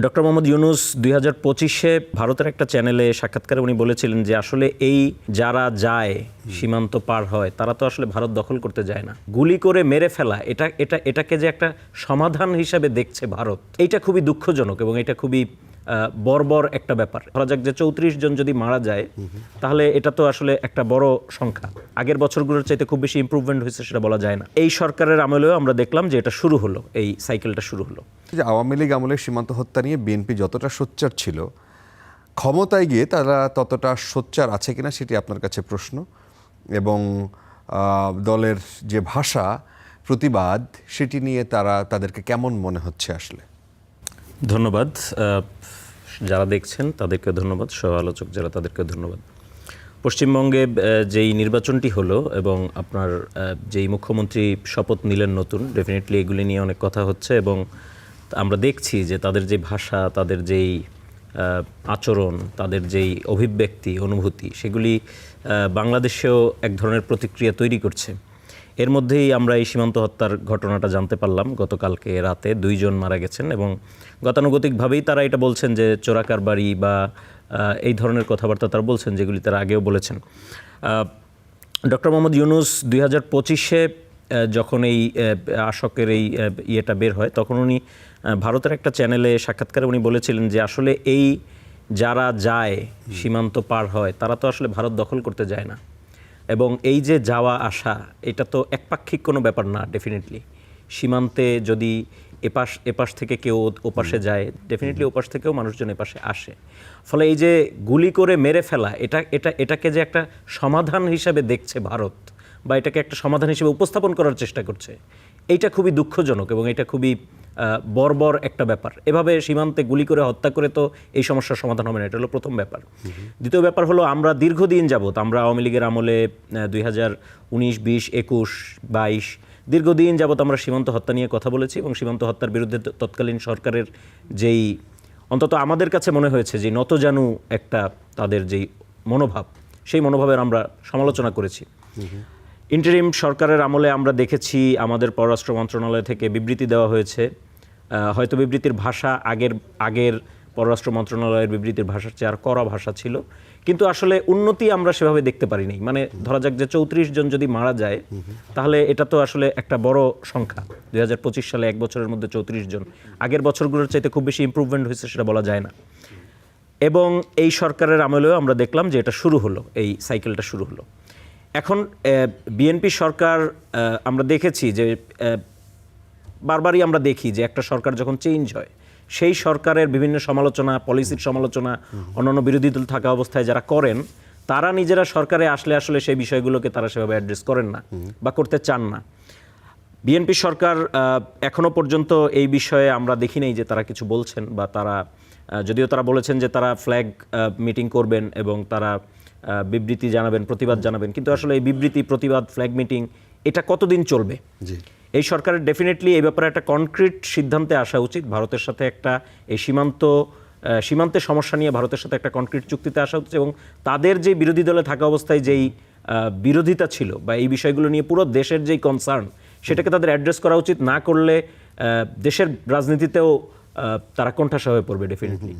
Doctor Mohammad Yunus 2025-এ ভারতের একটা চ্যানেলে সাক্ষাৎকারে উনি বলেছিলেন যে আসলে এই যারা যায় সীমান্ত পার হয় তারা তো আসলে ভারত দখল করতে যায় না, গুলি করে মেরে ফেলা এটাকে যে একটা সমাধান হিসাবে দেখছে ভারত, এইটা খুবই দুঃখজনক এবং এটা খুবই বর্বর একটা ব্যাপার। ধরা যাক যে 34 জন যদি মারা যায় তাহলে এটা তো আসলে একটা বড় সংখ্যা। আগের বছরগুলোর চাইতে খুব বেশি ইমপ্রুভমেন্ট হয়েছে সেটা বলা যায় না। এই সরকারের আমলেও আমরা দেখলাম যে এটা শুরু হলো, এই সাইকেলটা শুরু হলো। যে আওয়ামী লীগ আমলে সীমান্ত হত্যা নিয়ে বিএনপি যতটা সোচ্চার ছিল, ক্ষমতায় গিয়ে তারা ততটা সোচ্চার আছে কিনা সেটি আপনার কাছে প্রশ্ন। এবং দলের যে ভাষা প্রতিবাদ সেটি নিয়ে তাদেরকে কেমন মনে হচ্ছে আসলে? ধন্যবাদ যারা দেখছেন তাদেরকে ধন্যবাদ, সহ আলোচক যারা তাদেরকে ধন্যবাদ। পশ্চিমবঙ্গে যেই নির্বাচনটি হলো এবং আপনার যেই মুখ্যমন্ত্রী শপথ নিলেন নতুন, ডেফিনেটলি এগুলি নিয়ে অনেক কথা হচ্ছে এবং আমরা দেখছি যে তাদের যে ভাষা, তাদের যেই আচরণ, তাদের যেই অভিব্যক্তি, অনুভূতি, সেগুলি বাংলাদেশেও এক ধরনের প্রতিক্রিয়া তৈরি করছে। এর মধ্যেই আমরা এই সীমান্ত হত্যার ঘটনাটা জানতে পারলাম। গতকালকে রাতে 2 জন মারা গেছেন এবং গতানুগতিকভাবেই তারা এটা বলছেন যে চোরাকার বাড়ি বা এই ধরনের কথাবার্তা তারা বলছেন, যেগুলি তারা আগেও বলেছেন। ডক্টর মোহাম্মদ ইউনূস 2025-এ যখন এই আশকের এই ইয়েটা বের হয় তখন উনি ভারতের একটা চ্যানেলে সাক্ষাৎকারে উনি বলেছিলেন যে আসলে এই যারা যায় সীমান্ত পার হয় তারা তো আসলে ভারত দখল করতে যায় না, এবং এই যে যাওয়া আসা এটা তো একপাক্ষিক কোনো ব্যাপার না। ডেফিনেটলি সীমান্তে যদি এপাশ থেকে কেউ ওপাশে যায়, ডেফিনেটলি ওপাশ থেকেও মানুষজন এপাশে আসে। ফলে এই যে গুলি করে মেরে ফেলা এটাকে যে একটা সমাধান হিসাবে দেখছে ভারত, বা এটাকে একটা সমাধান হিসেবে উপস্থাপন করার চেষ্টা করছে, এইটা খুবই দুঃখজনক এবং এটা খুবই বর্বর একটা ব্যাপার। এভাবে সীমান্তে গুলি করে হত্যা করে তো এই সমস্যার সমাধান হবে না, এটা হলো প্রথম ব্যাপার। দ্বিতীয় ব্যাপার হলো আমরা দীর্ঘদিন যাবত, আমরা আওয়ামী লীগের আমলে 2019, 20, 21, 22 দীর্ঘদিন যাবত আমরা সীমান্ত হত্যা নিয়ে কথা বলেছি এবং সীমান্ত হত্যার বিরুদ্ধে তৎকালীন সরকারের যেই, অন্তত আমাদের কাছে মনে হয়েছে যে নতজানু একটা তাদের যেই মনোভাব, সেই মনোভাবের আমরা সমালোচনা করেছি। ইন্টারিম সরকারের আমলে আমরা দেখেছি আমাদের পররাষ্ট্র মন্ত্রণালয় থেকে বিবৃতি দেওয়া হয়েছে। হয়তো বিবৃতির ভাষা আগের পররাষ্ট্র মন্ত্রণালয়ের বিবৃতির ভাষার চেয়ে আর কড়া ভাষা ছিল, কিন্তু আসলে উন্নতি আমরা সেভাবে দেখতে পারিনি। মানে ধরা যাক যে 34 জন যদি মারা যায় তাহলে এটা তো আসলে একটা বড় সংখ্যা। 2025 সালে এক বছরের মধ্যে 34 জন, আগের বছরগুলোর চাইতে খুব বেশি ইমপ্রুভমেন্ট হয়েছে সেটা বলা যায় না। এবং এই সরকারের আমলেও আমরা দেখলাম যে এটা শুরু হলো, এই সাইকেলটা শুরু হলো। এখন বিএনপি সরকার, আমরা দেখেছি যে বারবারই আমরা দেখি যে একটা সরকার যখন চেঞ্জ হয় সেই সরকারের বিভিন্ন সমালোচনা, পলিসির সমালোচনা অন্যান্য বিরোধী দল থাকা অবস্থায় যারা করেন, তারা নিজেরা সরকারে আসলে সেই বিষয়গুলোকে তারা সেভাবে অ্যাড্রেস করেন না বা করতে চান না। বিএনপি সরকার এখনো পর্যন্ত এই বিষয়ে আমরা দেখি নাই যে তারা কিছু বলছেন, বা তারা যদিও তারা বলেছেন যে তারা ফ্ল্যাগ মিটিং করবেন এবং তারা বিবৃতি জানাবেন, প্রতিবাদ জানাবেন, কিন্তু আসলে এই বিবৃতি, প্রতিবাদ, ফ্ল্যাগ মিটিং এটা কতদিন চলবে? এই সরকারের ডেফিনেটলি এই ব্যাপারে একটা কনক্রিট সিদ্ধান্তে আসা উচিত। ভারতের সাথে একটা এই সীমান্তের সমস্যা নিয়ে ভারতের সাথে একটা কনক্রিট চুক্তিতে আসা উচিত এবং তাদের যে বিরোধী দলে থাকা অবস্থায় যেই বিরোধিতা ছিল বা এই বিষয়গুলো নিয়ে পুরো দেশের যেই কনসার্ন, সেটাকে তাদের অ্যাড্রেস করা উচিত। না করলে দেশের রাজনীতিতেও তারা কোণঠাসা হয়ে পড়বে ডেফিনেটলি।